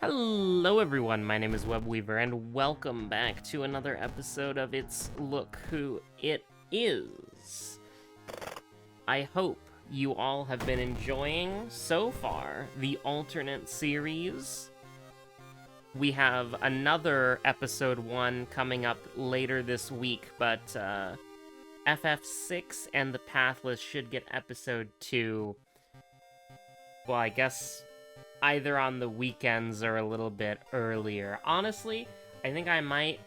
Hello everyone, my name is Webweaver, and welcome back to another episode of It's Look Who It Is. I hope you all have been enjoying, so far, the alternate series. We have another episode 1 coming up later this week, but FF6 and the Pathless should get episode 2, well, I guess either on the weekends or a little bit earlier. Honestly, I think I might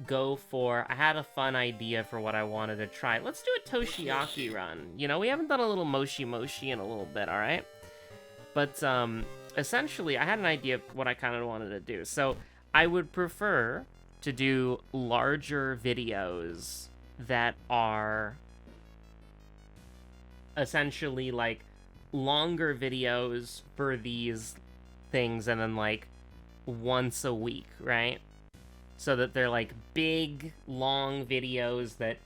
go for... I had a fun idea for what I wanted to try. Let's do a Toshiaki run. You know, we haven't done a little Moshi Moshi in a little bit, alright? But, essentially, I had an idea of what I kind of wanted to do. So, I would prefer to do larger videos that are essentially, like, longer videos for these things, and then like once a week, right? So that they're like big, long videos that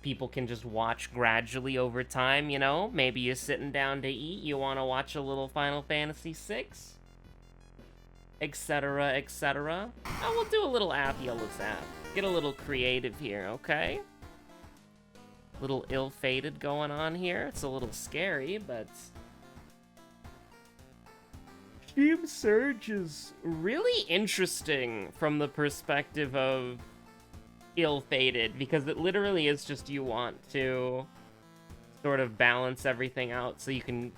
people can just watch gradually over time, you know? Maybe you're sitting down to eat, you want to watch a little Final Fantasy VI, etc., etc. Oh, we'll do a little Ath-Yellow-Zath. Get a little creative here, okay? Little ill-fated going on here. It's a little scary, but Team Surge is really interesting from the perspective of ill-fated, because it literally is just you want to sort of balance everything out so you can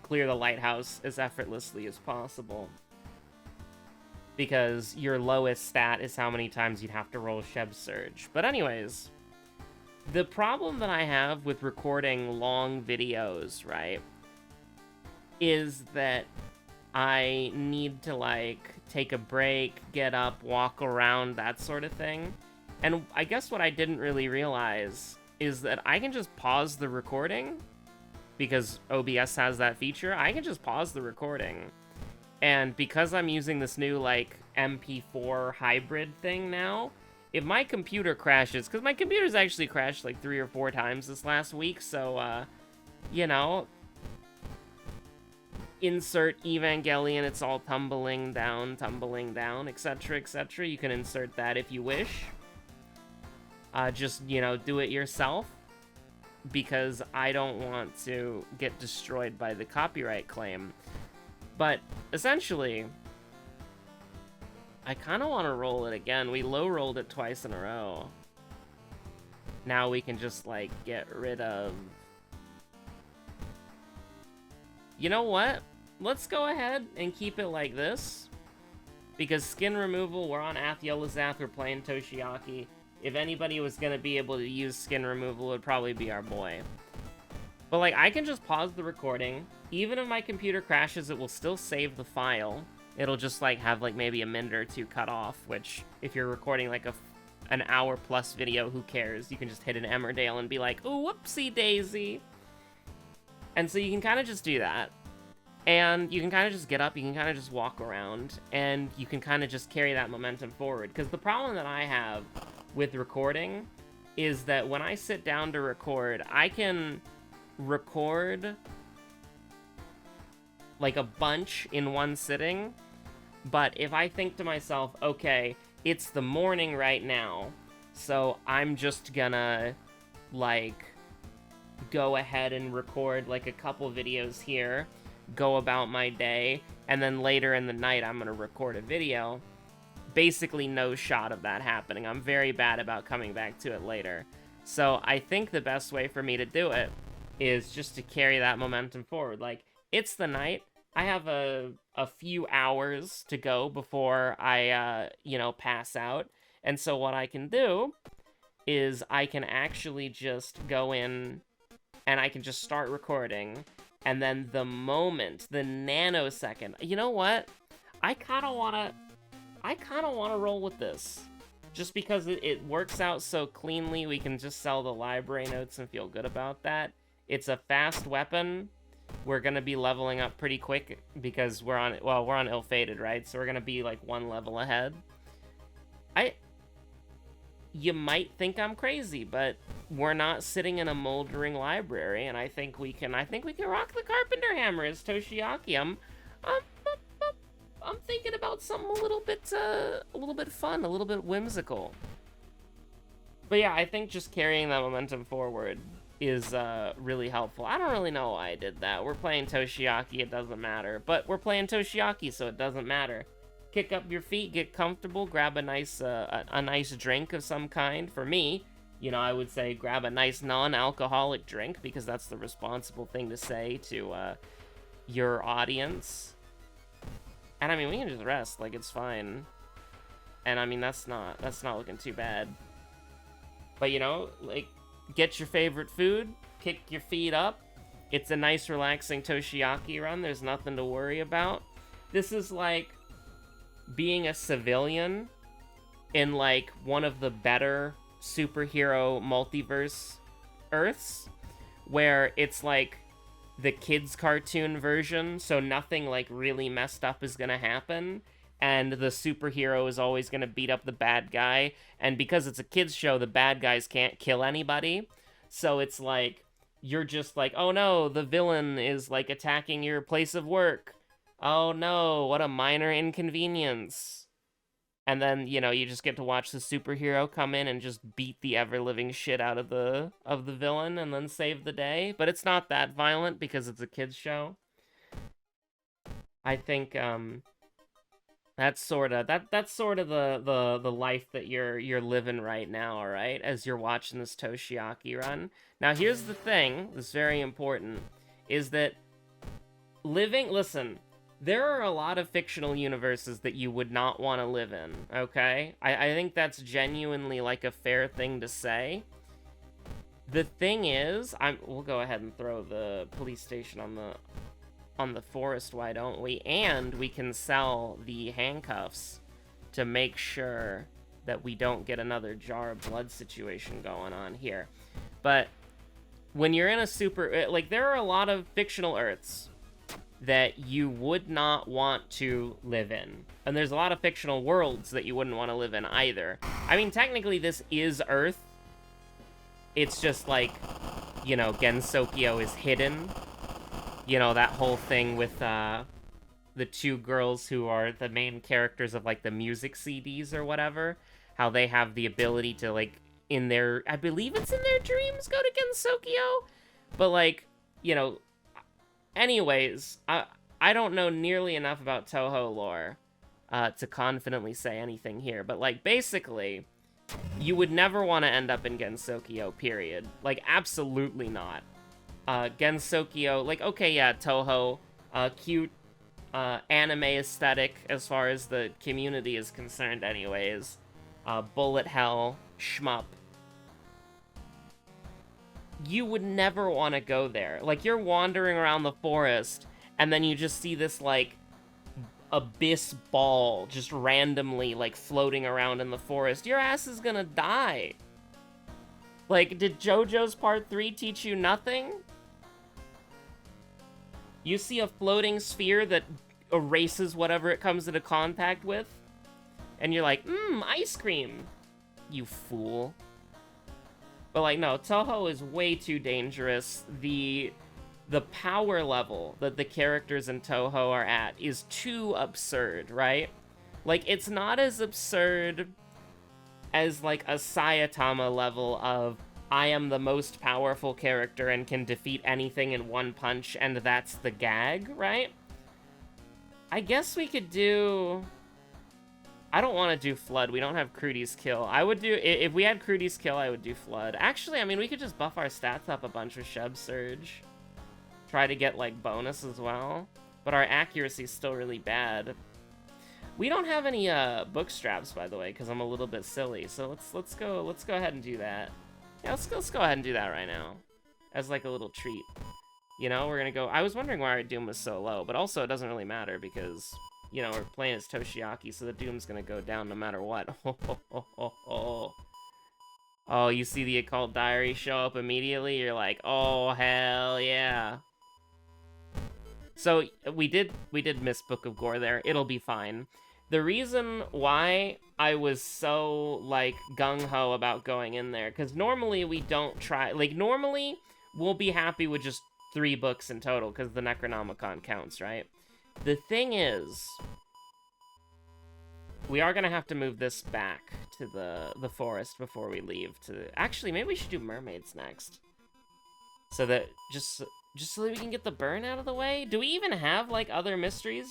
clear the lighthouse as effortlessly as possible. Because your lowest stat is how many times you'd have to roll Sheb Surge. But anyways, the problem that I have with recording long videos, right, is that I need to, like, take a break, get up, walk around, that sort of thing. And I guess what I didn't really realize is that I can just pause the recording, because OBS has that feature. I can just pause the recording. And because I'm using this new, like, MP4 hybrid thing now, if my computer crashes, because my computer's actually crashed like 3 or 4 times this last week, so, you know, insert Evangelion, it's all tumbling down, etc., etc. You can insert that if you wish. Just, you know, do it yourself, because I don't want to get destroyed by the copyright claim. But, essentially, I kind of want to roll it again. We low-rolled it twice in a row. Now we can just, like, get rid of... You know what? Let's go ahead and keep it like this. Because skin removal, we're on Ath-Yellow-Zath, we're playing Toshiaki. If anybody was going to be able to use skin removal, it would probably be our boy. But, like, I can just pause the recording. Even if my computer crashes, it will still save the file. It'll just, like, have, like, maybe a minute or two cut off, which, if you're recording, like, an hour-plus video, who cares? You can just hit an Emmerdale and be like, ooh, whoopsie-daisy. And so you can kind of just do that. And you can kind of just get up, you can kind of just walk around, and you can kind of just carry that momentum forward. Because the problem that I have with recording is that when I sit down to record, I can record like a bunch in one sitting, but if I think to myself, okay, it's the morning right now, so I'm just gonna, like, go ahead and record, like, a couple videos here, go about my day, and then later in the night I'm gonna record a video. Basically no shot of that happening. I'm very bad about coming back to it later. So I think the best way for me to do it is just to carry that momentum forward. Like, it's the night, I have a few hours to go before I, you know, pass out. And so what I can do is I can actually just go in and I can just start recording. And then the moment, the nanosecond, you know what? I kind of want to roll with this. Just because it works out so cleanly, we can just sell the library notes and feel good about that. It's a fast weapon. We're going to be leveling up pretty quick because we're on ill-fated, right? So we're going to be like 1 level ahead. You might think I'm crazy, but we're not sitting in a moldering library, and I think we can rock the Carpenter Hammer as Toshiaki. I'm thinking about something a little bit fun, a little bit whimsical. But yeah, I think just carrying that momentum forward is really helpful. I don't really know why I did that. We're playing Toshiaki, it doesn't matter. But we're playing Toshiaki, so it doesn't matter. Kick up your feet, get comfortable, grab a nice nice drink of some kind. For me, you know, I would say grab a nice non-alcoholic drink, because that's the responsible thing to say to your audience. And I mean, we can just rest, like, it's fine. And I mean, that's not looking too bad. But, you know, like, get your favorite food, kick your feet up. It's a nice, relaxing Toshiaki run. There's nothing to worry about. This is like being a civilian in, like, one of the better superhero multiverse Earths, where it's, like, the kids' cartoon version, so nothing, like, really messed up is gonna happen. And the superhero is always going to beat up the bad guy. And because it's a kid's show, the bad guys can't kill anybody. So it's like, you're just like, oh no, the villain is, like, attacking your place of work. Oh no, what a minor inconvenience. And then, you know, you just get to watch the superhero come in and just beat the ever-living shit out of the villain and then save the day. But it's not that violent because it's a kid's show. I think, that's sort of the life that you're living right now, all right? As you're watching this Toshiaki run. Now, here's the thing that's very important, is that listen, there are a lot of fictional universes that you would not want to live in, okay? I think that's genuinely, like, a fair thing to say. The thing is, we'll go ahead and throw the police station on the forest, why don't we? And we can sell the handcuffs to make sure that we don't get another jar of blood situation going on here. But when you're in a like, there are a lot of fictional Earths that you would not want to live in. And there's a lot of fictional worlds that you wouldn't want to live in either. I mean, technically this is Earth. It's just like, you know, Gensokyo is hidden. You know, that whole thing with the two girls who are the main characters of, like, the music CDs or whatever, how they have the ability to, like, in their, I believe it's in their dreams, go to Gensokyo? But, like, you know, anyways, I don't know nearly enough about Toho lore to confidently say anything here, but, like, basically, you would never want to end up in Gensokyo, period. Like, absolutely not. Gensokyo, like, okay, yeah, Toho, cute, anime aesthetic as far as the community is concerned anyways. Bullet hell, shmup. You would never want to go there. Like, you're wandering around the forest, and then you just see this, like, abyss ball just randomly, like, floating around in the forest. Your ass is gonna die. Like, did JoJo's Part 3 teach you nothing? You see a floating sphere that erases whatever it comes into contact with, and you're like, ice cream, you fool. But, like, no, Toho is way too dangerous. The power level that the characters in Toho are at is too absurd, right? Like, it's not as absurd as, like, a Saitama level of, I am the most powerful character and can defeat anything in one punch, and that's the gag, right? I guess we could do... I don't want to do Flood. We don't have Crudy's Kill. I would do... If we had Crudy's Kill, I would do Flood. Actually, I mean, we could just buff our stats up a bunch with Sheb Surge. Try to get, like, bonus as well. But our accuracy is still really bad. We don't have any book straps, by the way, because I'm a little bit silly. So let's go ahead and do that. Yeah, let's go ahead and do that right now. As, like, a little treat. You know, we're gonna go... I was wondering why our Doom was so low, but also it doesn't really matter because, you know, we're playing as Toshiaki, so the Doom's gonna go down no matter what. Oh, you see the Occult Diary show up immediately? You're like, oh, hell yeah. So, we did miss Book of Gore there. It'll be fine. The reason why I was so, like, gung-ho about going in there, because normally we don't try... Like, normally we'll be happy with just 3 books in total, because the Necronomicon counts, right? The thing is, We are gonna have to move this back to the forest before we leave. Actually, maybe we should do mermaids next. So that just so that we can get the burn out of the way. Do we even have like other mysteries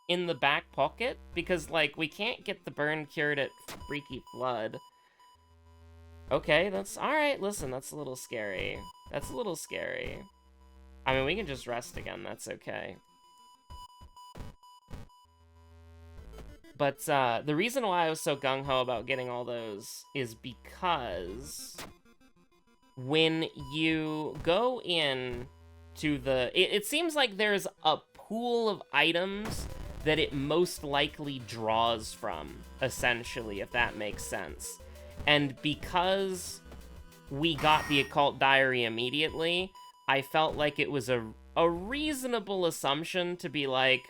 in the back pocket? Because like we can't get the burn cured at Freaky Flood. Okay, that's all right. Listen, that's a little scary. That's a little scary. I mean, we can just rest again. That's okay. But the reason why I was so gung-ho about getting all those is because when you go in to the... It seems like there's a pool of items that it most likely draws from, essentially, if that makes sense. And because we got the Occult Diary immediately, I felt like it was a reasonable assumption to be like,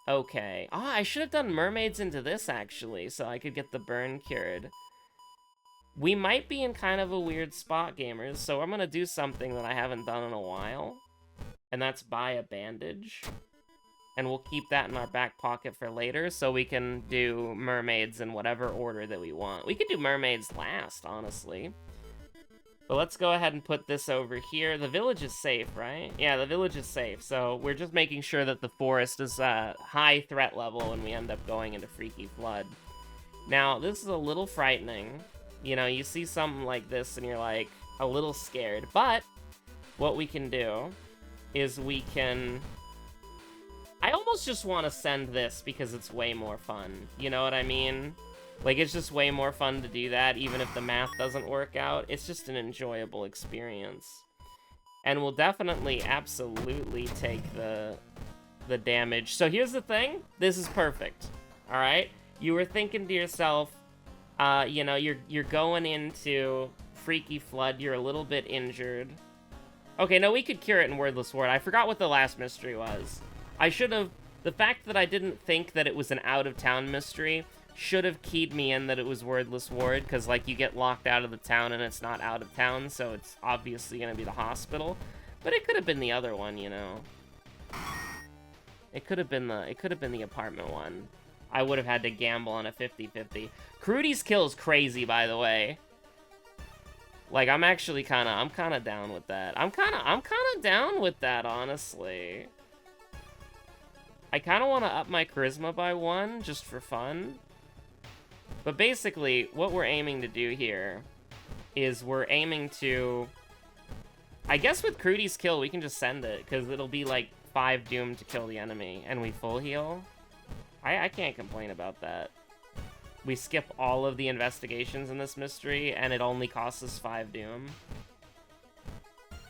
okay. Ah, I should have done mermaids into this, actually, so I could get the burn cured. We might be in kind of a weird spot, gamers, so I'm gonna do something that I haven't done in a while, and that's buy a bandage. And we'll keep that in our back pocket for later, so we can do mermaids in whatever order that we want. We could do mermaids last, honestly. But let's go ahead and put this over here. The village is safe, right? Yeah, the village is safe. So we're just making sure that the forest is high threat level when we end up going into Freaky Flood. Now, this is a little frightening. You know, you see something like this and you're like a little scared. But what we can do is we can... I almost just want to send this because it's way more fun. You know what I mean? Like, it's just way more fun to do that, even if the math doesn't work out. It's just an enjoyable experience. And we'll definitely, absolutely take the damage. So here's the thing. This is perfect. All right? You were thinking to yourself, you know, you're going into Freaky Flood. You're a little bit injured. Okay, no, we could cure it in Wordless Ward. I forgot what the last mystery was. I should have... The fact that I didn't think that it was an out-of-town mystery should have keyed me in that it was Wordless Ward, because, like, you get locked out of the town and it's not out of town, so it's obviously going to be the hospital. But it could have been the other one, you know. It could have been the apartment one. I would have had to gamble on a 50-50. Crudy's kill is crazy, by the way. Like, I'm actually kind of down with that. I'm kind of down with that, honestly. I kind of want to up my charisma by 1, just for fun. But basically, what we're aiming to do here is we're aiming to... I guess with Crudy's kill, we can just send it, because it'll be like 5 doom to kill the enemy, and we full heal. I can't complain about that. We skip all of the investigations in this mystery, and it only costs us 5 doom.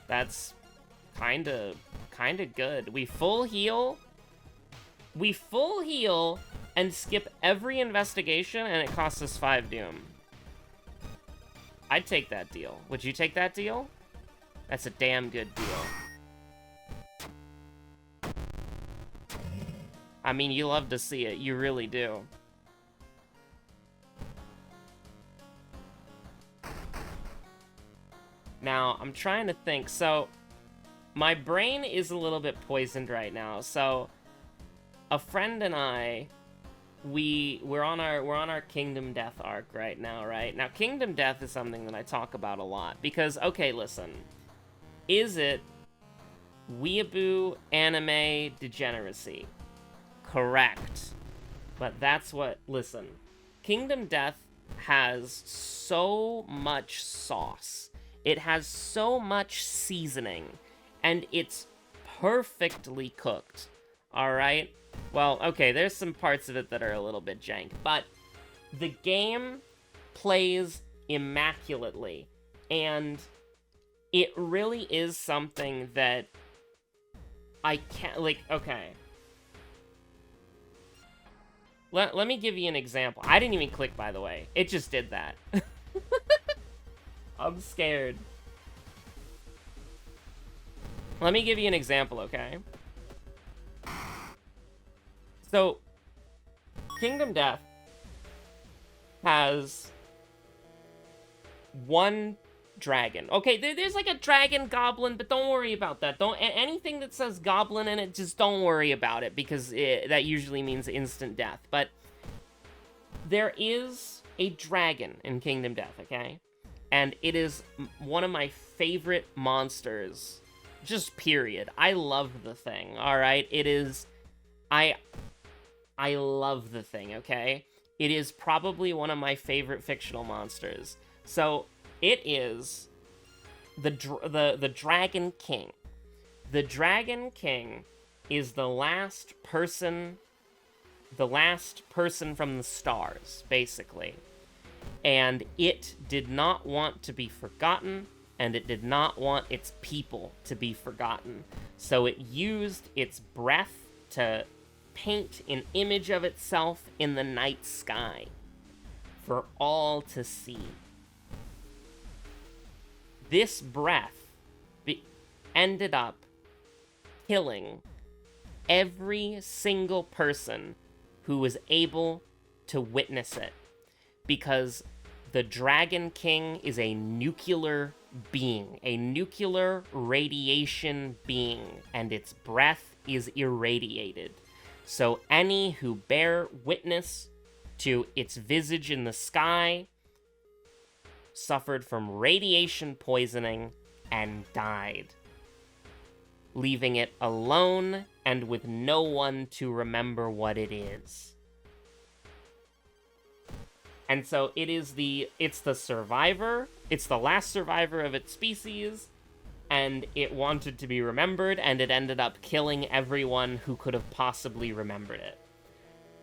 That's kind of good. We full heal and skip every investigation, and it costs us 5 doom. I'd take that deal. Would you take that deal? That's a damn good deal. I mean, you love to see it. You really do. Now, I'm trying to think. So, my brain is a little bit poisoned right now. So, a friend and I, we're on our Kingdom Death arc right now, right? Now, Kingdom Death is something that I talk about a lot because, okay, listen, is it weeaboo anime degeneracy? Correct. But that's what, listen, Kingdom Death has so much sauce. It has so much seasoning, and it's perfectly cooked, all right? Well, okay, there's some parts of it that are a little bit jank, but the game plays immaculately, and it really is something that I can't, like, okay. Let me give you an example. I didn't even click, by the way. It just did that. I'm scared. Let me give you an example, okay? So, Kingdom Death has 1 dragon. Okay, there's like a dragon goblin, but don't worry about that. Anything that says goblin in it, just don't worry about it, because that usually means instant death. But there is a dragon in Kingdom Death, okay? And it is one of my favorite monsters, just period. I love the thing, all right? It is... I love the thing, okay? It is probably one of my favorite fictional monsters. So, it is the Dragon King. The Dragon King is the last person from the stars, basically. And it did not want to be forgotten, and it did not want its people to be forgotten. So it used its breath to paint an image of itself in the night sky for all to see. This breath ended up killing every single person who was able to witness it, because the Dragon King is a nuclear being, a nuclear radiation being, and its breath is irradiated. So any who bear witness to its visage in the sky suffered from radiation poisoning and died, leaving it alone and with no one to remember what it is. And so it's the survivor, it's the last survivor of its species, and it wanted to be remembered, and it ended up killing everyone who could have possibly remembered it.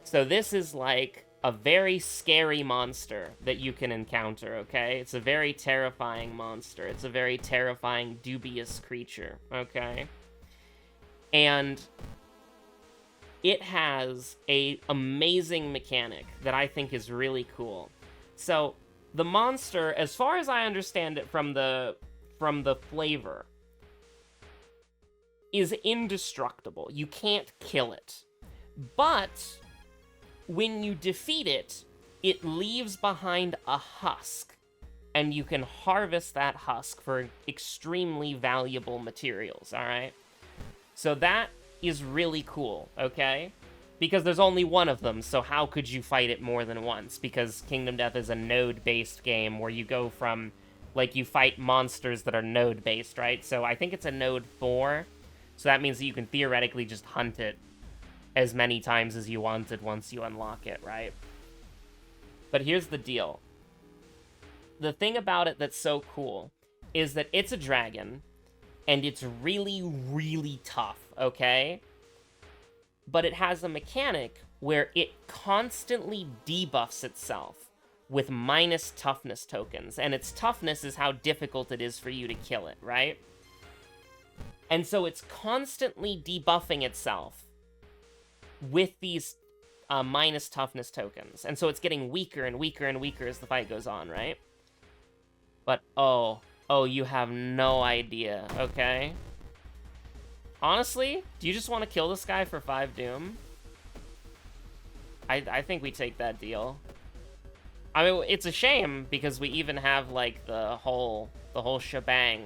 So this is like a very scary monster that you can encounter, okay? It's a very terrifying monster. It's a very terrifying, dubious creature, okay? And it has a amazing mechanic that I think is really cool. So the monster, as far as I understand it from the flavor, is indestructible. You can't kill it. But when you defeat it, it leaves behind a husk, and you can harvest that husk for extremely valuable materials, all right? So that is really cool, okay? Because there's only one of them, so how could you fight it more than once? Because Kingdom Death is a node-based game where you go from, like, you fight monsters that are node-based, right? So I think it's a node 4, so that means that you can theoretically just hunt it as many times as you wanted once you unlock it, right? But here's the deal. The thing about it that's so cool is that it's a dragon, and it's really, really tough, okay? But it has a mechanic where it constantly debuffs itself with minus toughness tokens, and its toughness is how difficult it is for you to kill it, right? And so it's constantly debuffing itself with these minus toughness tokens, and so it's getting weaker and weaker and weaker as the fight goes on, right? But oh, you have no idea, okay? Honestly, do you just want to kill this guy for 5 doom? I think we take that deal. I mean, it's a shame because we even have like the whole shebang.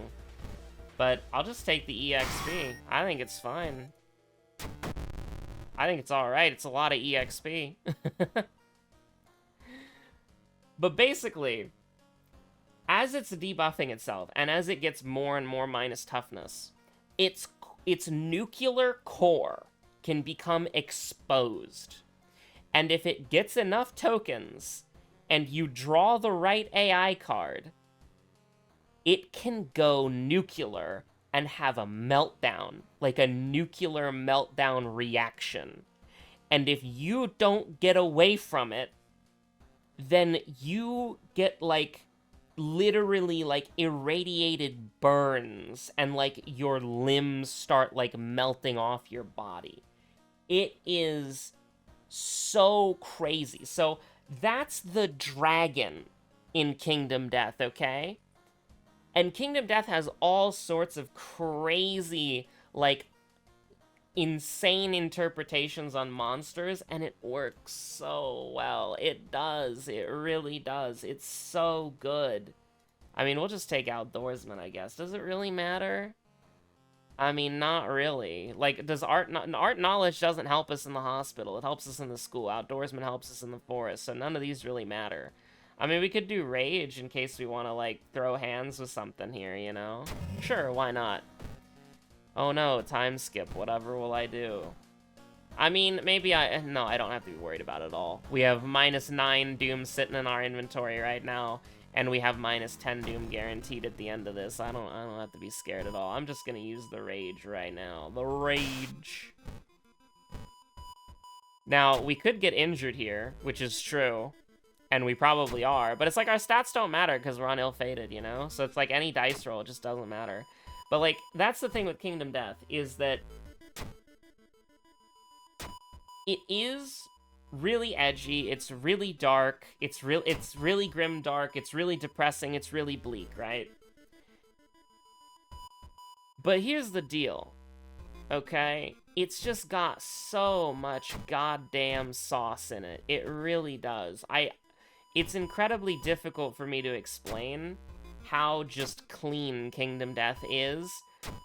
But I'll just take the EXP. I think it's fine. I think it's alright. It's a lot of EXP. But basically, as it's debuffing itself, and as it gets more and more minus toughness, its nuclear core can become exposed. And if it gets enough tokens, and you draw the right AI card, it can go nuclear and have a meltdown, like a nuclear meltdown reaction. And if you don't get away from it, then you get, like, literally, like, irradiated burns, and, like, your limbs start, like, melting off your body. It is so crazy. So that's the dragon in Kingdom Death, okay? And Kingdom Death has all sorts of crazy, like, insane interpretations on monsters, and it works so well. It does. It really does. It's so good. I mean, we'll just take Outdoorsman, I guess. Does it really matter? I mean, not really. Like, does art knowledge doesn't help us in the hospital. It helps us in the school. Outdoorsman helps us in the forest. So none of these really matter. I mean, we could do rage in case we want to, like, throw hands with something here, you know? Sure, why not? Oh no, time skip. Whatever will I do? I mean, maybe no, I don't have to be worried about it at all. We have -9 Doom sitting in our inventory right now, and we have -10 Doom guaranteed at the end of this. I don't have to be scared at all. I'm just gonna use the rage right now. The rage. Now, we could get injured here, which is true, and we probably are, but it's like our stats don't matter because we're on ill-fated, you know? So it's like any dice roll, it just doesn't matter. But, like, that's the thing with Kingdom Death, is that it is really edgy, it's really dark, it's really grim dark, it's really depressing, it's really bleak, right? But here's the deal, okay? It's just got so much goddamn sauce in it. It really does. It's incredibly difficult for me to explain how just clean Kingdom Death is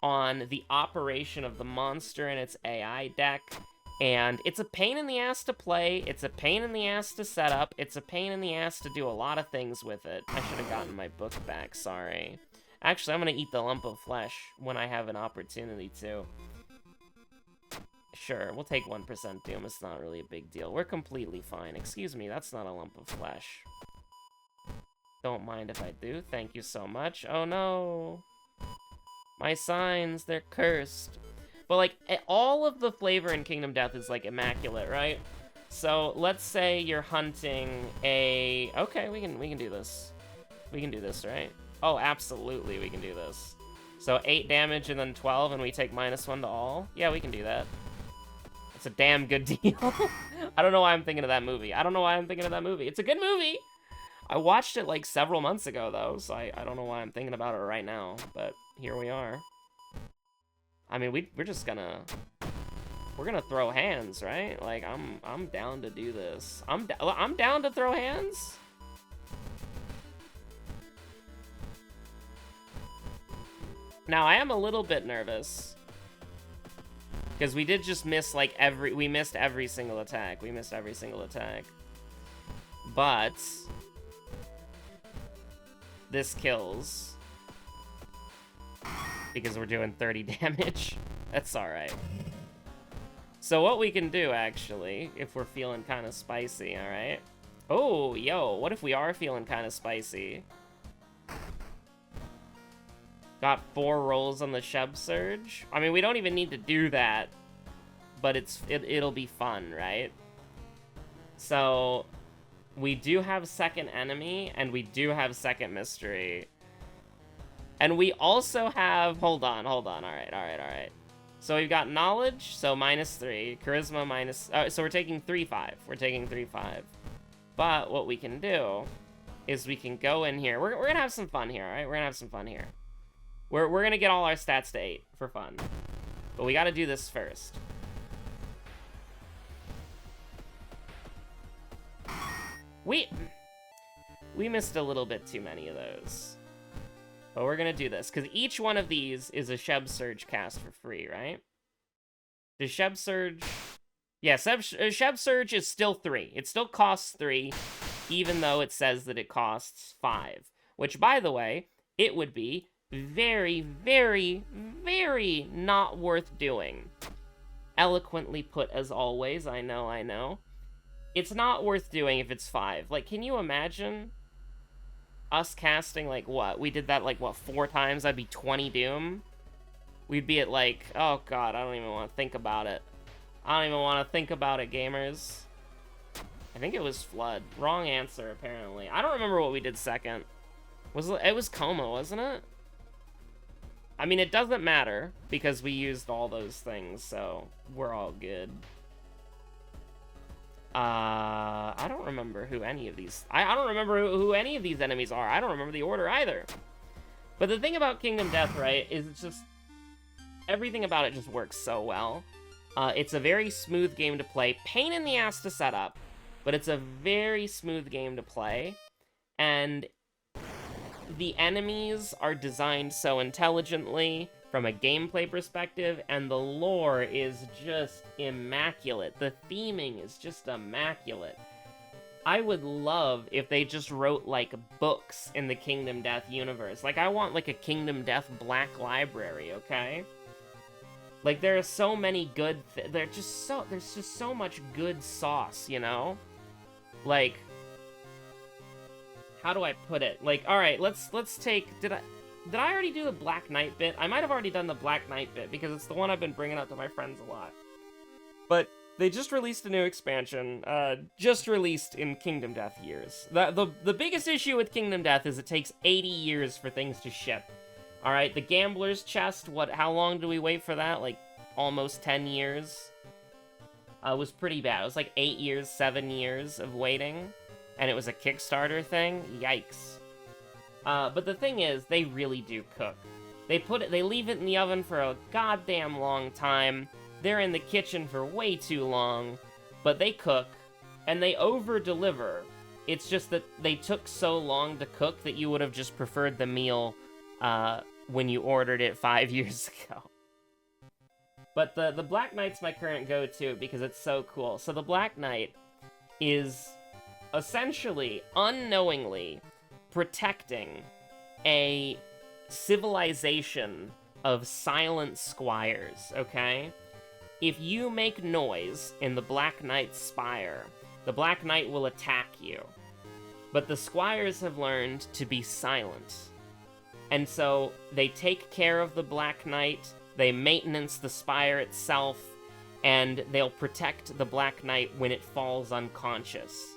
on the operation of the monster and its AI deck. And it's a pain in the ass to play, it's a pain in the ass to set up, it's a pain in the ass to do a lot of things with it. I should have gotten my book back, sorry. Actually, I'm gonna eat the lump of flesh when I have an opportunity to. Sure, we'll take 1% Doom, it's not really a big deal. We're completely fine. Excuse me, that's not a lump of flesh. Don't mind if I do, thank you so much. Oh no! My signs, they're cursed. But, like, all of the flavor in Kingdom Death is, like, immaculate, right? So, let's say you're hunting a... Okay, we can do this. We can do this, right? Oh, absolutely, we can do this. So, 8 damage and then 12, and we take -1 to all? Yeah, we can do that. It's a damn good deal. I don't know why I'm thinking of that movie. It's a good movie! I watched it, like, several months ago, though, so I don't know why I'm thinking about it right now. But here we are. I mean, we're just gonna... We're gonna throw hands, right? Like, I'm down to do this. I'm down to throw hands? Now, I am a little bit nervous. Because we did just miss, like, we missed every single attack. But... this kills. Because we're doing 30 damage. That's alright. So what we can do, actually, if we're feeling kind of spicy, alright? Oh, yo, what if we are feeling kind of spicy? Got 4 rolls on the Sheb Surge. I mean, we don't even need to do that. But it'll be fun, right? So, we do have second enemy, and we do have second mystery. And we also have... Hold on. Alright. So we've got knowledge, so -3. Charisma minus... so we're taking 3-5. But what we can do is we can go in here. We're gonna have some fun here, alright? We're gonna get all our stats to 8 for fun. But we gotta do this first. We missed a little bit too many of those. But we're gonna do this, because each one of these is a Sheb Surge cast for free, right? Does Sheb Surge... Yeah, Sheb Surge is still 3. It still costs 3, even though it says that it costs 5. Which, by the way, it would be very, very, very not worth doing. Eloquently put, as always, I know. It's not worth doing if it's 5. Like, can you imagine... us casting, like, what? We did that, like, what, 4 times? That'd be 20 Doom? We'd be at, like, oh god, I don't even want to think about it. Gamers. I think it was Flood. Wrong answer, apparently. I don't remember what we did second. It was Coma, wasn't it? I mean, it doesn't matter, because we used all those things, so we're all good. I don't remember who any of these... I don't remember who any of these enemies are. I don't remember the order either. But the thing about Kingdom Death, right, is it's just... everything about it just works so well. It's a very smooth game to play. Pain in the ass to set up, but it's a very smooth game to play. And the enemies are designed so intelligently. from a gameplay perspective, and the lore is just immaculate. The theming is just immaculate. I would love if they just wrote, like, books in the Kingdom Death universe. Like, I want, like, a Kingdom Death Black Library, okay? Like, there are so many good... there's just so much good sauce, you know? Like... how do I put it? Like, alright, let's take... Did I already do the Black Knight bit? I might have already done the Black Knight bit, because it's the one I've been bringing up to my friends a lot. But they just released a new expansion, just released in Kingdom Death years. The biggest issue with Kingdom Death is it takes 80 years for things to ship. Alright, the Gambler's Chest, how long do we wait for that? Like, almost 10 years? It was pretty bad. It was like 8 years, 7 years of waiting. And it was a Kickstarter thing? Yikes. But the thing is, they really do cook. They leave it in the oven for a goddamn long time. They're in the kitchen for way too long, but they cook, and they over-deliver. It's just that they took so long to cook that you would have just preferred the meal when you ordered it 5 years ago. But the Black Knight's my current go-to because it's so cool. So the Black Knight is essentially, unknowingly, protecting a civilization of silent squires, okay? If you make noise in the Black Knight's spire, the Black Knight will attack you. But the squires have learned to be silent. And so they take care of the Black Knight, they maintenance the spire itself, and they'll protect the Black Knight when it falls unconscious.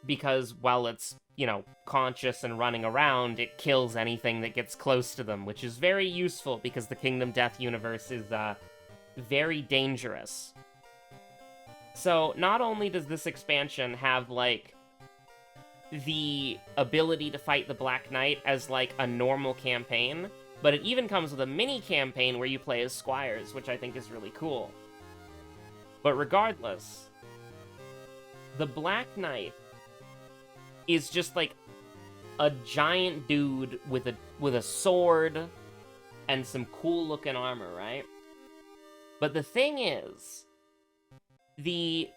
Because while it's, you know, conscious and running around, it kills anything that gets close to them, which is very useful because the Kingdom Death universe is, very dangerous. So, not only does this expansion have, like, the ability to fight the Black Knight as, like, a normal campaign, but it even comes with a mini-campaign where you play as squires, which I think is really cool. But regardless, the Black Knight is just, like, a giant dude with a sword and some cool-looking armor, right? But the thing is, the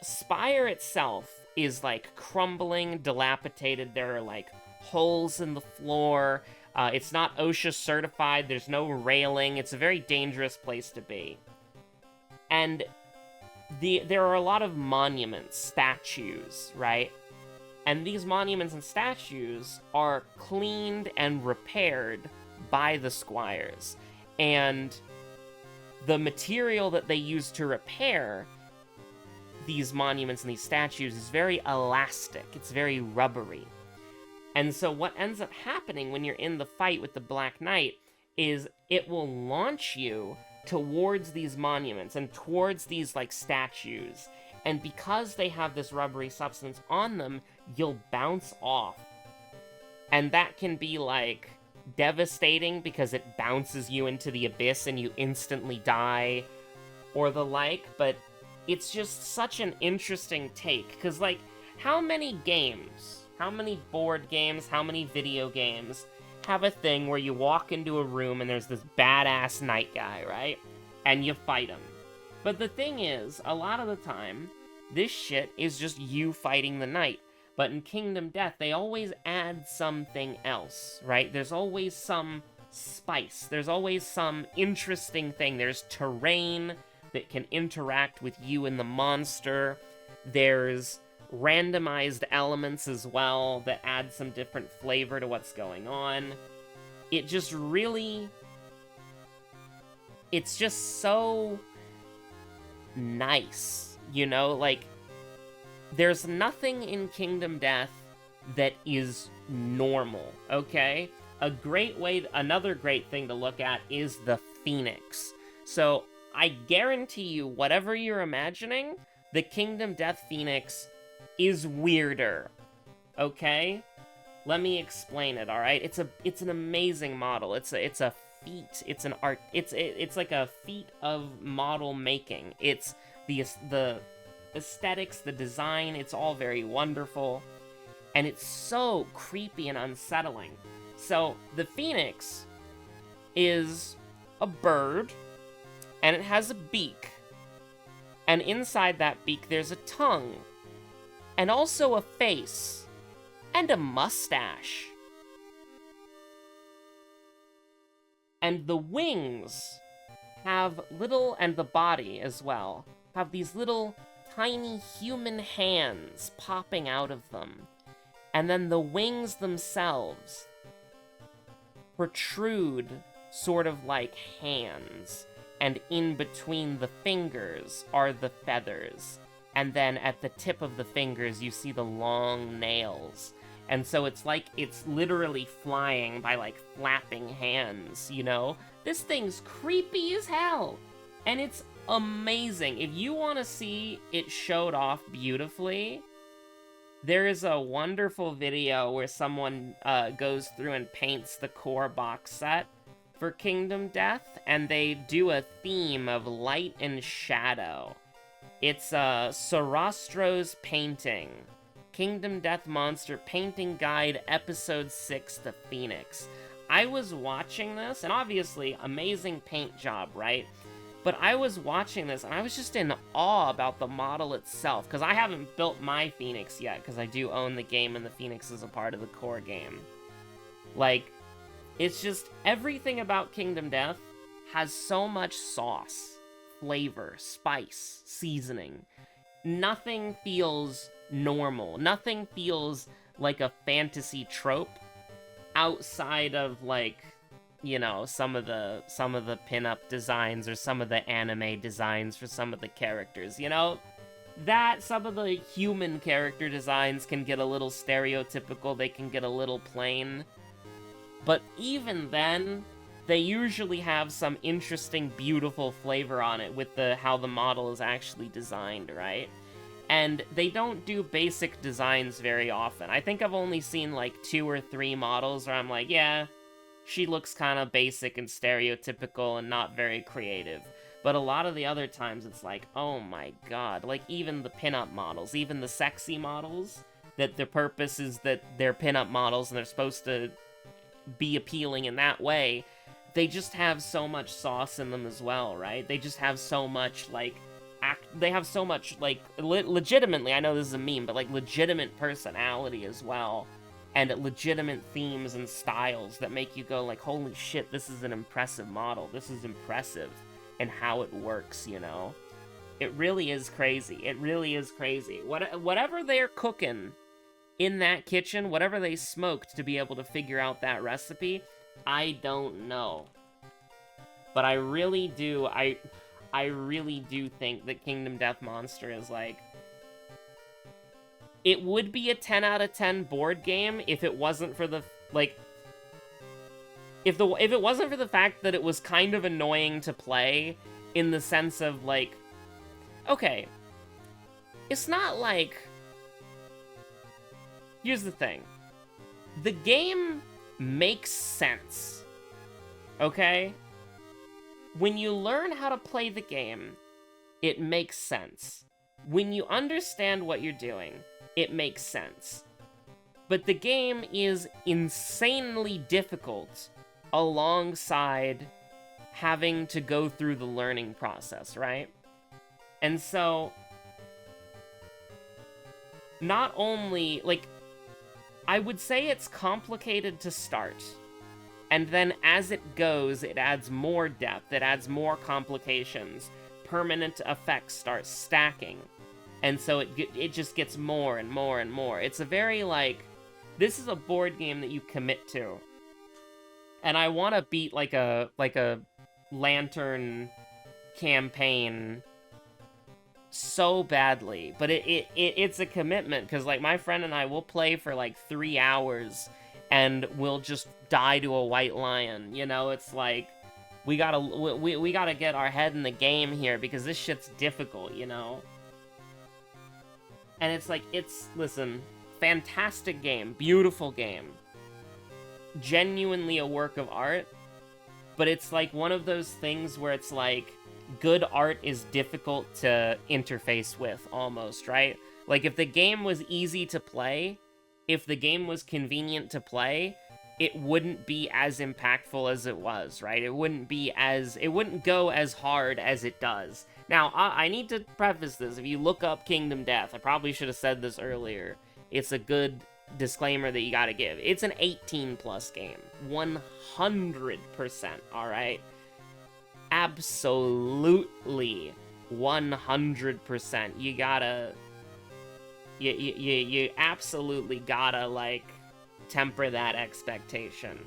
spire itself is, like, crumbling, dilapidated. There are, like, holes in the floor. It's not OSHA certified. There's no railing. It's a very dangerous place to be. And there are a lot of monuments, statues, right? And these monuments and statues are cleaned and repaired by the squires. And the material that they use to repair these monuments and these statues is very elastic. It's very rubbery. And so what ends up happening when you're in the fight with the Black Knight is it will launch you towards these monuments and towards these, like, statues. And because they have this rubbery substance on them, you'll bounce off. And that can be, like, devastating because it bounces you into the abyss and you instantly die, or the like, but it's just such an interesting take. Because, like, how many games, how many board games, how many video games have a thing where you walk into a room and there's this badass knight guy, right? And you fight him. But the thing is, a lot of the time, this shit is just you fighting the knight. But in Kingdom Death, they always add something else, right? There's always some spice. There's always some interesting thing. There's terrain that can interact with you and the monster. There's randomized elements as well that add some different flavor to what's going on. It just really... it's just so nice, you know? Like, there's nothing in Kingdom Death that is normal, okay? Another great thing to look at is the Phoenix. So, I guarantee you, whatever you're imagining, the Kingdom Death Phoenix is weirder, okay? Let me explain it, alright? It's an amazing model. It's a feat. It's an art. It's like a feat of model making. It's the aesthetics, the design, it's all very wonderful. And it's so creepy and unsettling. So, the phoenix is a bird, and it has a beak. And inside that beak, there's a tongue, and also a face, and a mustache. And the wings have little, and the body as well, have these little tiny human hands popping out of them. And then the wings themselves protrude sort of like hands. And in between the fingers are the feathers. And then at the tip of the fingers, you see the long nails. And so it's like it's literally flying by, like, flapping hands, you know? This thing's creepy as hell. And it's amazing. If you want to see it showed off beautifully, there is a wonderful video where someone goes through and paints the core box set for Kingdom Death, and they do a theme of light and shadow. It's Sorostro's Painting. Kingdom Death Monster Painting Guide, Episode 6, The Phoenix. I was watching this, and obviously, amazing paint job, right? But I was watching this, and I was just in awe about the model itself, because I haven't built my Phoenix yet, because I do own the game, and the Phoenix is a part of the core game. Like, it's just, everything about Kingdom Death has so much sauce, flavor, spice, seasoning. Nothing feels normal. Nothing feels like a fantasy trope outside of, like, you know, some of the pinup designs or some of the anime designs for some of the characters, you know? That, some of the human character designs can get a little stereotypical, they can get a little plain. But even then, they usually have some interesting, beautiful flavor on it with how the model is actually designed, right? And they don't do basic designs very often. I think I've only seen like 2 or 3 models where I'm like, yeah, she looks kind of basic and stereotypical and not very creative. But a lot of the other times it's like, oh my god, like even the pinup models, even the sexy models, that their purpose is that they're pinup models and they're supposed to be appealing in that way, they just have so much sauce in them as well, right? They just have so much, like, they have so much, like, legitimately, I know this is a meme, but, like, legitimate personality as well, and legitimate themes and styles that make you go, like, holy shit, this is an impressive model, this is impressive in how it works, you know? It really is crazy. It really is crazy. Whatever they're cooking in that kitchen, whatever they smoked to be able to figure out that recipe, I don't know. But I really do, I really do think that Kingdom Death Monster is, like, it would be a 10 out of 10 board game if it wasn't for the, like, if it wasn't for the fact that it was kind of annoying to play in the sense of, like, okay, it's not like, here's the thing, the game makes sense, okay? When you learn how to play the game, it makes sense. When you understand what you're doing, it makes sense. But the game is insanely difficult alongside having to go through the learning process, right? And so, not only, like, I would say it's complicated to start. And then as it goes, it adds more depth, it adds more complications. Permanent effects start stacking. And so it just gets more and more and more. It's a very, like, this is a board game that you commit to. And I want to beat, like a Lantern campaign so badly. But it's a commitment, because, like, my friend and I will play for, like, 3 hours and we'll just die to a white lion, you know? It's like, we gotta get our head in the game here, because this shit's difficult, you know? And it's like, listen, fantastic game, beautiful game, genuinely a work of art, but it's like one of those things where it's like, good art is difficult to interface with, almost, right? Like, if the game was easy to play, if the game was convenient to play, it wouldn't be as impactful as it was, right? It wouldn't go as hard as it does. Now, I need to preface this. If you look up Kingdom Death, I probably should have said this earlier. It's a good disclaimer that you gotta give. It's an 18+ game. 100%, alright? Absolutely 100%. You absolutely gotta, like, temper that expectation.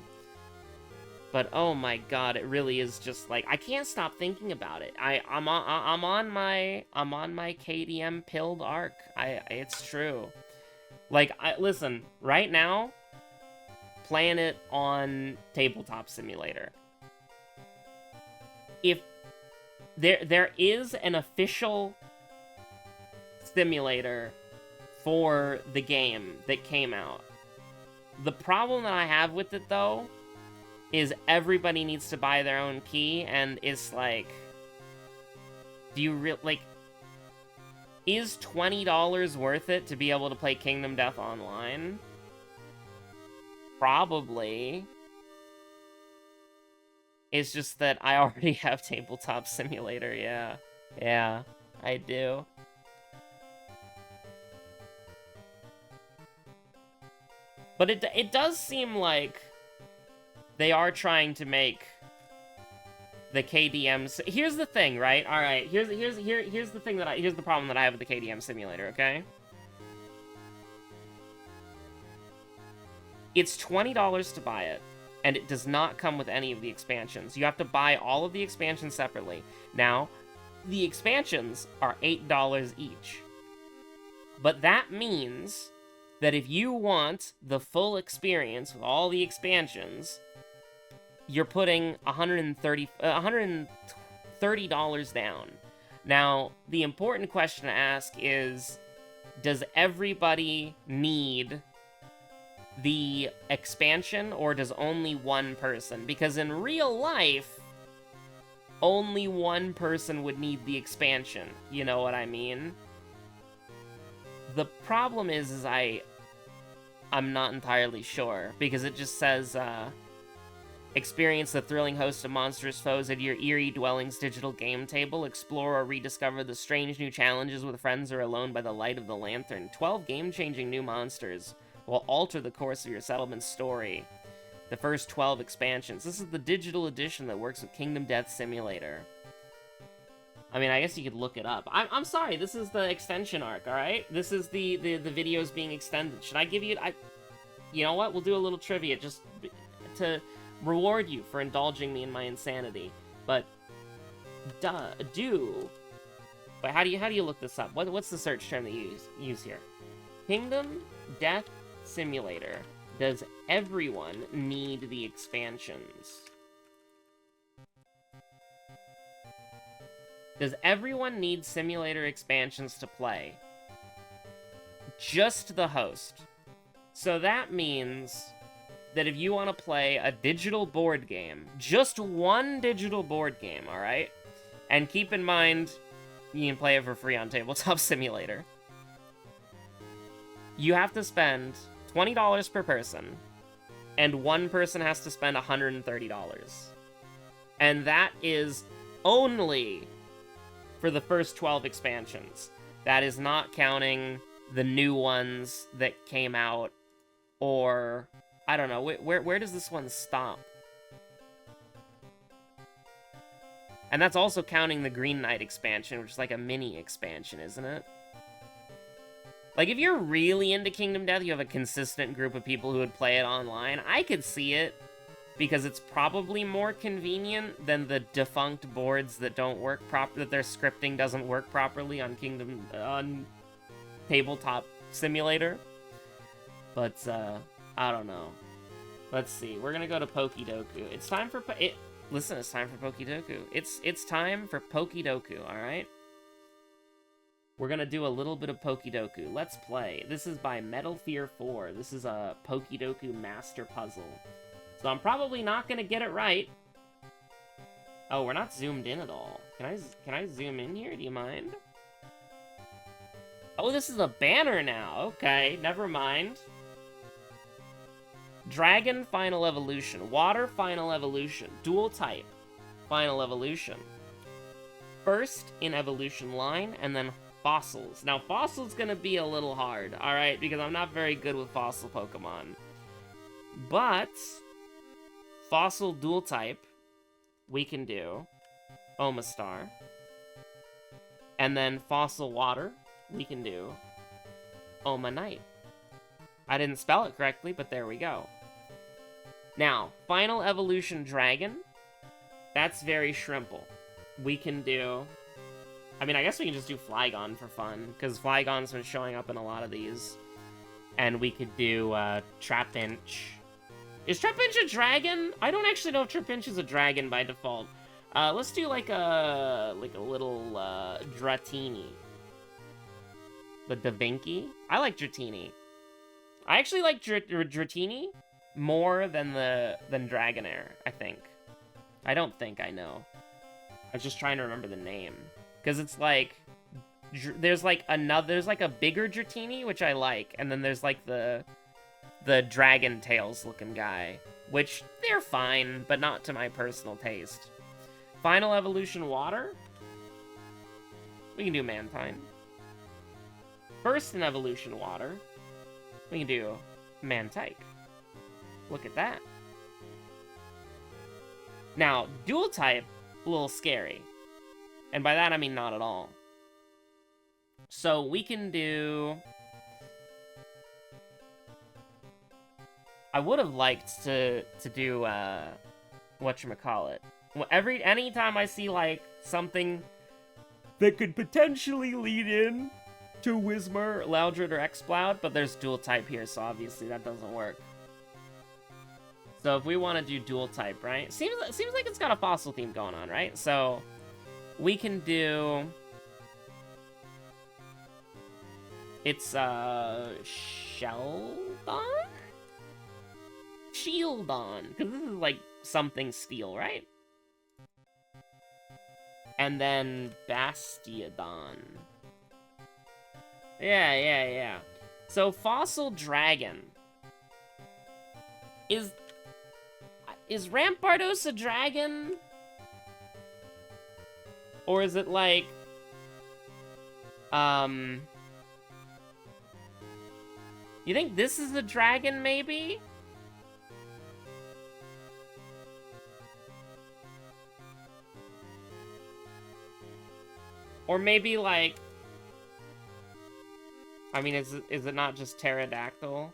But oh my god, it really is just like, I can't stop thinking about it. I'm on my KDM pilled arc. It's true. Like, listen, right now, playing it on Tabletop Simulator. If there is an official simulator for the game that came out. The problem that I have with it, though, is everybody needs to buy their own key, and it's like, do you like, is $20 worth it to be able to play Kingdom Death online? Probably. It's just that I already have Tabletop Simulator, yeah. Yeah, I do. But it does seem like they are trying to make the KDM... Here's the thing, right? All right, here's the thing that here's the problem that I have with the KDM simulator, okay? It's $20 to buy it, and it does not come with any of the expansions. You have to buy all of the expansions separately. Now, the expansions are $8 each. But that means that if you want the full experience with all the expansions, you're putting $130 down. Now, the important question to ask is, does everybody need the expansion, or does only one person? Because in real life, only one person would need the expansion. You know what I mean? The problem is I'm not entirely sure, because it just says, experience the thrilling host of monstrous foes at your eerie dwelling's digital game table. Explore or rediscover the strange new challenges with friends or alone by the light of the lantern. 12 game-changing new monsters will alter the course of your settlement's story. The first 12 expansions. This is the digital edition that works with Kingdom Death Simulator. I mean, I guess you could look it up. I'm sorry, this is the extension arc, alright? This is the videos being extended. Should I give you... You know what? We'll do a little trivia just to reward you for indulging me in my insanity. But, But how do you look this up? What's the search term that you use here? Kingdom Death Simulator. Does everyone need the expansions? Does everyone need simulator expansions to play? Just the host. So that means that if you want to play a digital board game, just one digital board game, alright? And keep in mind, you can play it for free on Tabletop Simulator. You have to spend $20 per person, and one person has to spend $130. And that is only for the first 12 expansions. That is not counting the new ones that came out, or... I don't know, where does this one stop? And that's also counting the Green Knight expansion, which is like a mini expansion, isn't it? Like, if you're really into Kingdom Death, you have a consistent group of people who would play it online, I could see it, because it's probably more convenient than the defunct boards that don't work that their scripting doesn't work properly on on Tabletop Simulator. But, I don't know. Let's see. We're gonna go to Pokidoku. It's time for... Listen, it's time for Pokidoku. It's time for Pokidoku, alright? We're gonna do a little bit of Pokidoku. Let's play. This is by Metal Fear 4. This is a Pokidoku master puzzle. So I'm probably not gonna get it right. Oh, we're not zoomed in at all. Can I zoom in here? Do you mind? Oh, this is a banner now. Okay, never mind. Dragon, final evolution. Water, final evolution. Dual type, final evolution. First in evolution line, and then fossils. Now, fossils gonna be a little hard, alright? Because I'm not very good with fossil Pokemon. But, fossil dual type, we can do Omastar. And then fossil water, we can do Omanite. I didn't spell it correctly, but there we go. Now, final evolution dragon, that's very shrimple. We can do... I mean, I guess we can just do Flygon for fun, because Flygon's been showing up in a lot of these. And we could do Trapinch. Is Trapinch a dragon? I don't actually know if Trapinch is a dragon by default. Let's do like a little Dratini. The Davinci? I like Dratini. I actually like Dratini more than Dragonair, I think. I don't think, I know. I was just trying to remember the name. Because it's like, there's like a bigger Dratini, which I like, and then there's like the Dragon Tails looking guy, which they're fine, but not to my personal taste. Final evolution water, we can do Mantine. First in evolution water, we can do Mantike. Look at that. Now, dual type, a little scary. And by that, I mean not at all. So we can do... I would have liked to do, whatchamacallit. Anytime I see, like, something that could potentially lead in to Whismur, Loudred, or Exploud, but there's dual type here, so obviously that doesn't work. So if we want to do dual type, right? Seems like it's got a fossil theme going on, right? So we can do... It's, Sheldon? Shieldon, because this is, like, something steel, right? And then Bastiodon. Yeah. So, Fossil Dragon. Is Rampardos a dragon? Or is it, like... You think this is a dragon, maybe? Or maybe, like... I mean, is it not just Pterodactyl?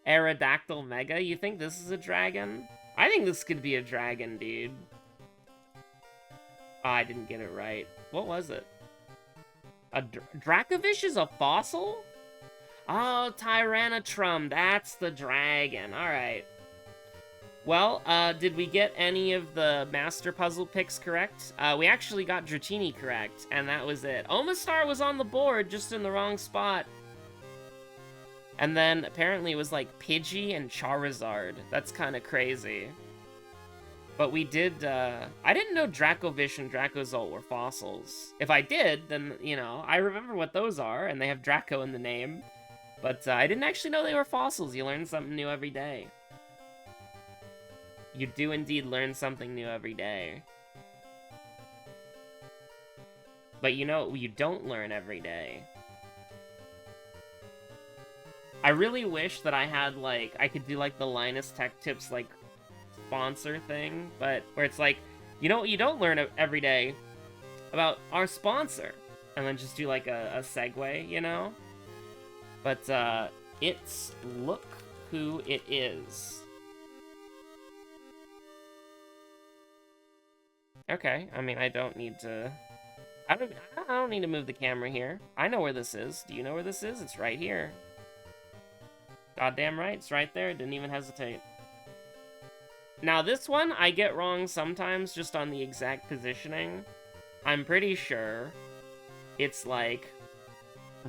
Aerodactyl Mega? You think this is a dragon? I think this could be a dragon, dude. Oh, I didn't get it right. What was it? Dracovish is a fossil? Oh, Tyrannotrum. That's the dragon. Alright. Well, did we get any of the Master Puzzle picks correct? We actually got Dratini correct, and that was it. Omastar was on the board, just in the wrong spot. And then, apparently, it was like Pidgey and Charizard. That's kind of crazy. But we did, I didn't know Dracovish and Dracozolt were fossils. If I did, then, you know, I remember what those are, and they have Draco in the name. But I didn't actually know they were fossils. You learn something new every day. You do indeed learn something new every day. But you know, you don't learn every day. I really wish that I had, like, I could do, like, the Linus Tech Tips, like, sponsor thing, but where it's like, you know what you don't learn every day? About our sponsor. And then just do, like, a segue, you know? But, it's Look Who It Is. Okay, I mean, I don't need to... I don't need to move the camera here. I know where this is. Do you know where this is? It's right here. Goddamn right, it's right there. Didn't even hesitate. Now, this one, I get wrong sometimes just on the exact positioning. I'm pretty sure it's, like,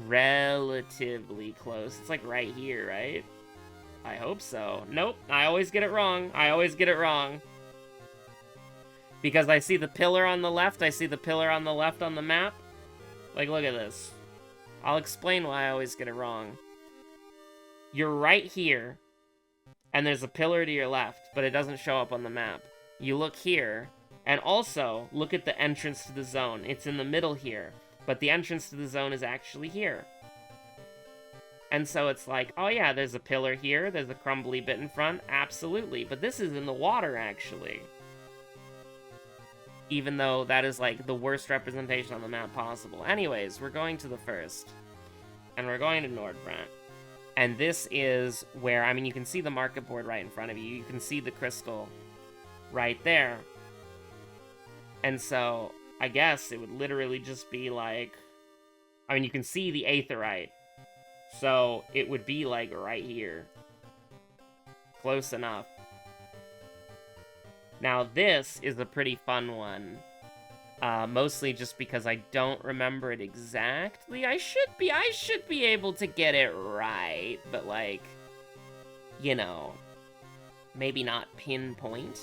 relatively close. It's, like, right here, right? I hope so. Nope, I always get it wrong. I always get it wrong. Because I see the pillar on the left, I see the pillar on the left on the map. Like, look at this. I'll explain why I always get it wrong. You're right here, And there's a pillar to your left, but it doesn't show up on the map. You look here, and also look at the entrance to the zone. It's in the middle here, but the entrance to the zone is actually here. And so it's like, oh yeah, there's a pillar here, there's a crumbly bit in front, absolutely, but this is in the water, actually. Even though that is, like, the worst representation on the map possible. Anyways, we're going to the first. And we're going to Nordbrand. And this is where, I mean, you can see the market board right in front of you. You can see the crystal right there. And so, I guess it would literally just be like... I mean, you can see the aetheryte. So, it would be, like, right here. Close enough. Now, this is a pretty fun one. Mostly just because I don't remember it exactly. I should be able to get it right, but, like, you know, maybe not pinpoint.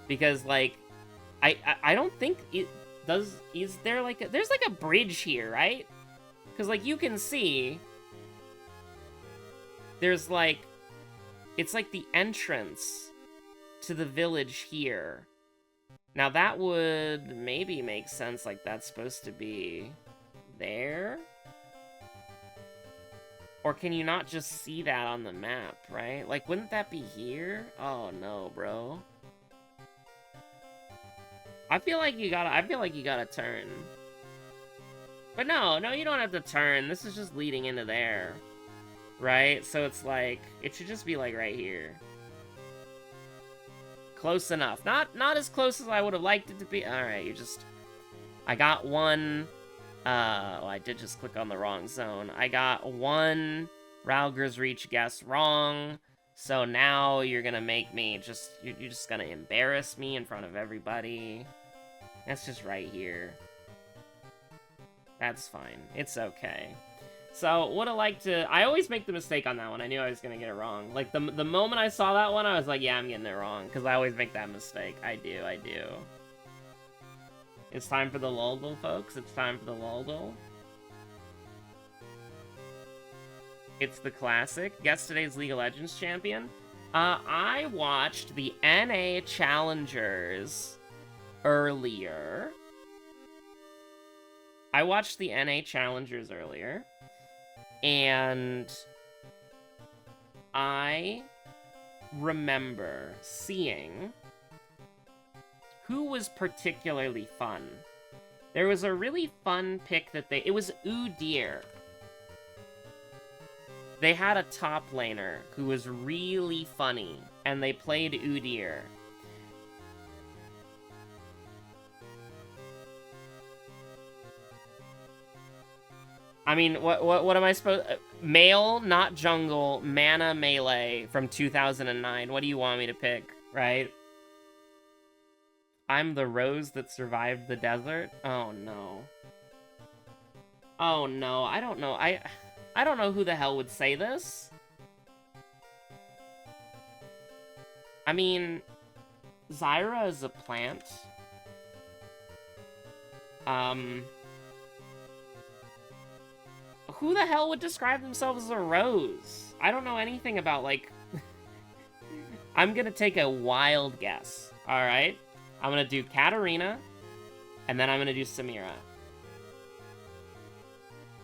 Because, like, I don't think it does... Is there, like, there's, like, a bridge here, right? Because, like, you can see... There's, like... It's, like, the entrance to the village here. Now, that would maybe make sense, like, that's supposed to be there? Or can you not just see that on the map, right? Like, wouldn't that be here? Oh, no, bro. I feel like you gotta turn. But no, you don't have to turn. This is just leading into there. Right? So it's like, it should just be, like, right here. Close enough. Not as close as I would have liked it to be. Alright, you just... I got one... well, I did just click on the wrong zone. I got one Rauger's Reach guess wrong. So now you're gonna make me just... You're just gonna embarrass me in front of everybody. That's just right here. That's fine. It's okay. So, would have liked to... I always make the mistake on that one. I knew I was gonna get it wrong. Like, the moment I saw that one, I was like, yeah, I'm getting it wrong. Because I always make that mistake. I do. It's time for the Luldle, folks. It's time for the Luldle. It's the classic. Guess today's League of Legends champion. I watched the NA Challengers earlier. And I remember seeing who was particularly fun. There was a really fun pick that it was Udyr. They had a top laner who was really funny, and they played Udyr. I mean, what am I supposed... Male, not jungle, mana melee from 2009. What do you want me to pick, right? I'm the rose that survived the desert? Oh, no. Oh, no. I don't know. I don't know who the hell would say this. I mean, Zyra is a plant. Who the hell would describe themselves as a rose? I don't know anything about, like... I'm gonna take a wild guess, alright? I'm gonna do Katarina, and then I'm gonna do Samira.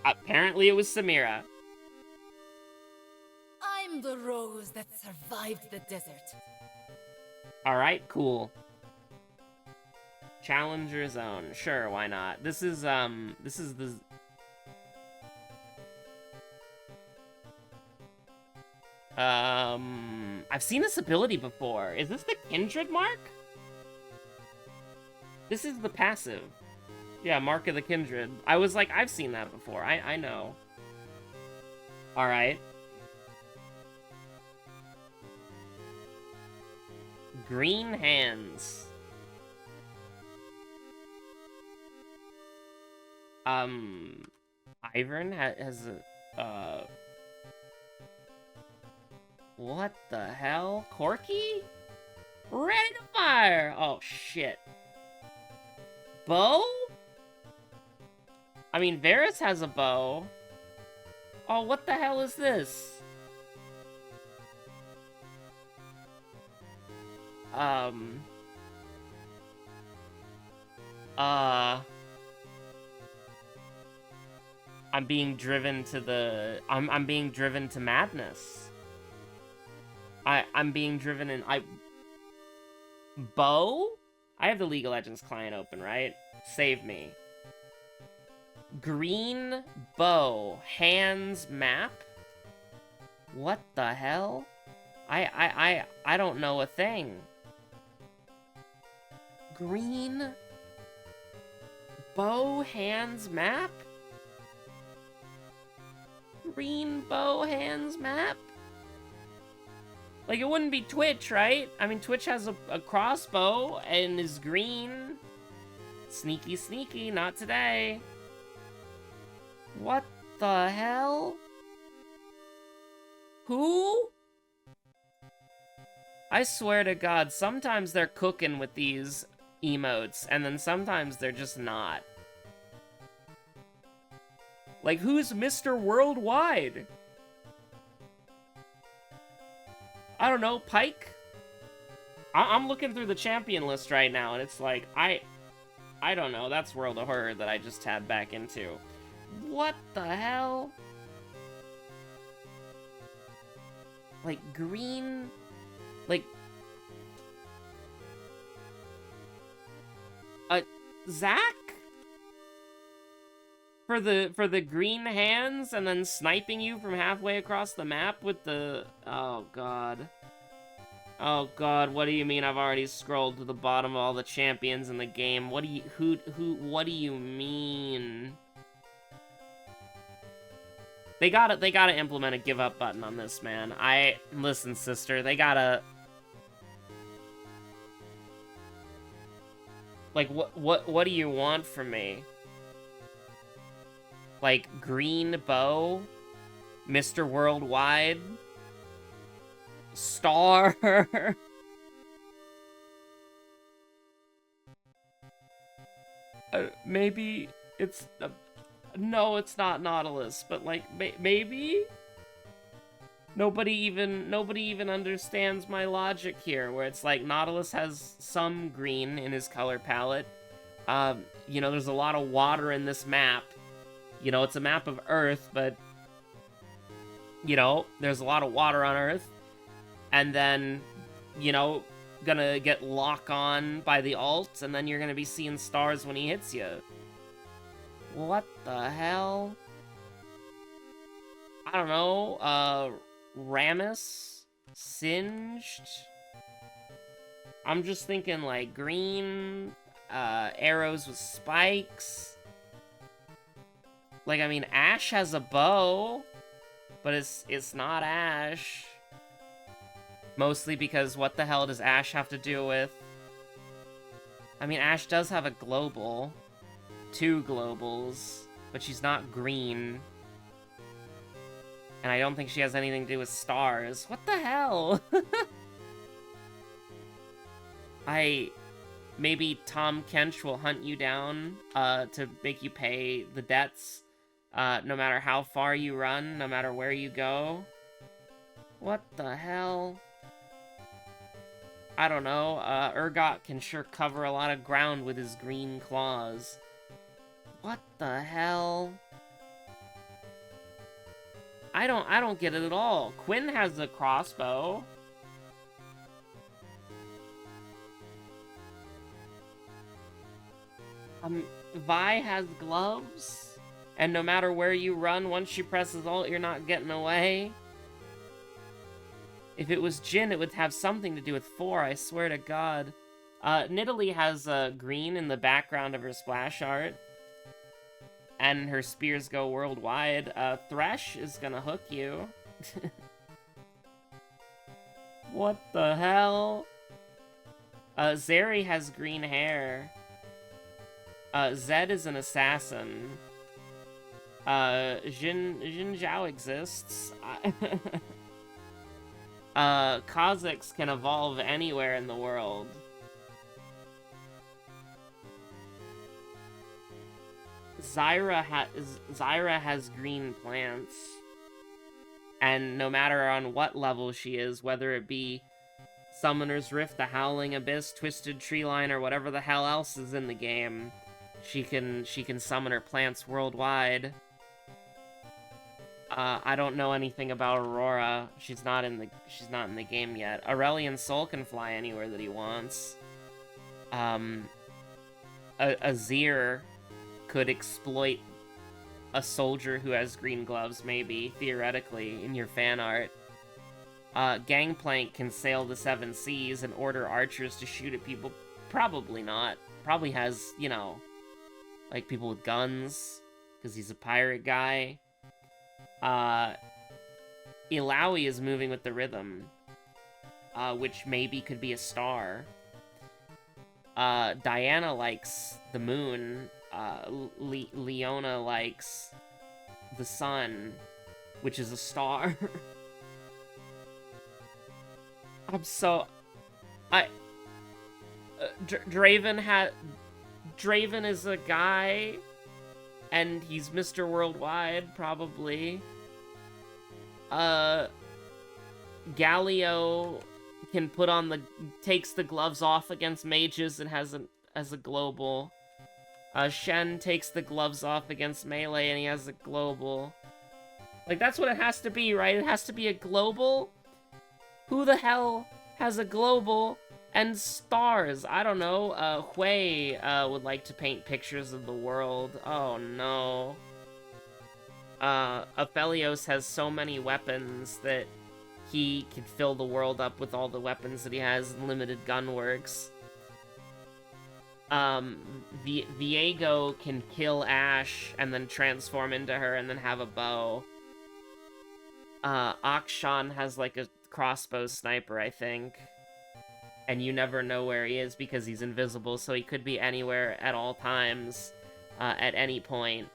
Apparently it was Samira. I'm the rose that survived the desert. Alright, cool. Challenger zone. Sure, why not? This is the... I've seen this ability before. Is this the Kindred mark? This is the passive. Yeah, Mark of the Kindred. I was like, I've seen that before. I know. Alright. Green hands. Ivern has a, what the hell? Corky? Ready to fire! Oh, shit. Bow? I mean, Varus has a bow. Oh, what the hell is this? I'm being driven to the... I'm being driven to madness. I'm being driven in... Bow? I have the League of Legends client open, right? Save me. Green bow. Hands map? What the hell? I don't know a thing. Green bow hands map? Green bow hands map? Like, it wouldn't be Twitch, right? I mean, Twitch has a crossbow and is green. Sneaky, sneaky, not today. What the hell? Who? I swear to God, sometimes they're cooking with these emotes, and then sometimes they're just not. Like, who's Mr. Worldwide? I don't know, Pike? I'm looking through the champion list right now, and it's like, I don't know, that's World of Horror that I just tabbed back into. What the hell? Like, green... Like... Zach? For the green hands, and then sniping you from halfway across the map with the... Oh, God. Oh, God, what do you mean I've already scrolled to the bottom of all the champions in the game? What do you... what do you mean? They gotta implement a give up button on this, man. Listen, sister, they gotta... Like, what do you want from me? Like, green bow? Mr. Worldwide? Star? Maybe it's... no, it's not Nautilus, but, like, maybe? Nobody even understands my logic here, where it's like Nautilus has some green in his color palette. You know, there's a lot of water in this map. You know, it's a map of Earth, but, you know, there's a lot of water on Earth. And then, you know, gonna get lock on by the ult, and then you're gonna be seeing stars when he hits you. What the hell? I don't know, Ramus? Singed? I'm just thinking, like, green, arrows with spikes. Like, I mean, Ash has a bow, but it's not Ash. Mostly because what the hell does Ash have to do with? I mean, Ash does have a global. 2 globals, but she's not green. And I don't think she has anything to do with stars. What the hell? Maybe Tom Kench will hunt you down, to make you pay the debts, no matter how far you run, no matter where you go. What the hell? I don't know, Urgot can sure cover a lot of ground with his green claws. What the hell? I don't get it at all. Quinn has a crossbow. Vi has gloves. And no matter where you run, once she presses ult, you're not getting away. If it was Jhin, it would have something to do with 4, I swear to God. Nidalee has green in the background of her splash art. And her spears go worldwide. Thresh is gonna hook you. What the hell? Zeri has green hair. Zed is an assassin. Jin Zhao exists. Kha'Zix can evolve anywhere in the world. Zyra has green plants. And no matter on what level she is, whether it be Summoner's Rift, the Howling Abyss, Twisted Treeline, or whatever the hell else is in the game. She can summon her plants worldwide. I don't know anything about Aurora. She's not in the game yet. Aurelian Soul can fly anywhere that he wants. Azir could exploit a soldier who has green gloves, maybe, theoretically, in your fan art. Gangplank can sail the 7 seas and order archers to shoot at people. Probably not. Probably has, you know, like, people with guns, because he's a pirate guy. Illaoi is moving with the rhythm, which maybe could be a star. Diana likes the moon. Leona likes the sun, which is a star. Draven is a guy, and he's Mr. Worldwide, probably. Galio can takes the gloves off against mages and has a global. Shen takes the gloves off against melee and he has a global. Like, that's what it has to be, right? It has to be a global? Who the hell has a global and stars? I don't know. Hui would like to paint pictures of the world. Oh, no. Aphelios has so many weapons that he could fill the world up with all the weapons that he has in limited gunworks. Viego can kill Ashe and then transform into her and then have a bow. Akshan has like a crossbow sniper, I think. And you never know where he is because he's invisible, so he could be anywhere at all times, at any point.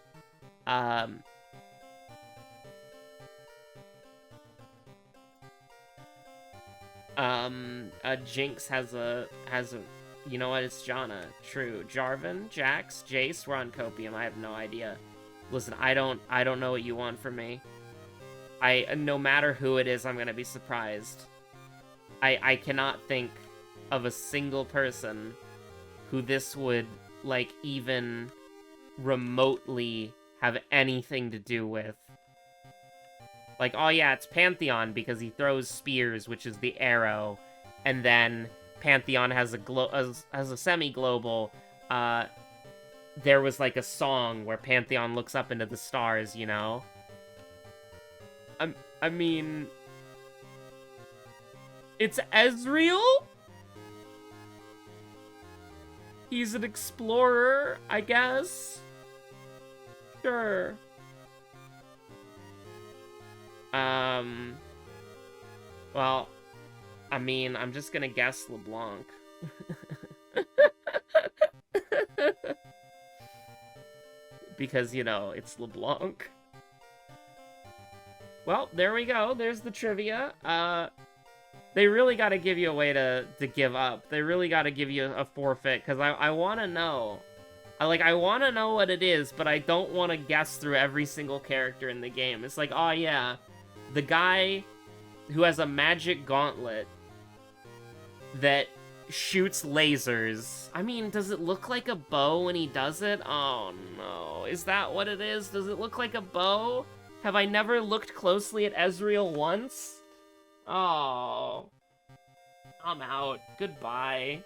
Jinx has a, you know what, it's Janna. True. Jarvan, Jax, Jace, we're on Copium, I have no idea. Listen, I don't know what you want from me. No matter who it is, I'm gonna be surprised. I cannot think of a single person who this would, like, even remotely have anything to do with. Like, oh yeah, it's Pantheon because he throws spears, which is the arrow, and then Pantheon has a semi-global. There was like a song where Pantheon looks up into the stars, you know? I mean, it's Ezreal? He's an explorer, I guess? Sure. Well, I mean, I'm just gonna guess LeBlanc. Because, you know, it's LeBlanc. Well, there we go. There's the trivia. They really gotta give you a way to give up. They really gotta give you a forfeit, because I wanna know. I wanna know what it is, but I don't want to guess through every single character in the game. It's like, oh yeah, the guy who has a magic gauntlet that shoots lasers. I mean, does it look like a bow when he does it? Oh no, is that what it is? Does it look like a bow? Have I never looked closely at Ezreal once? Oh, I'm out. Goodbye.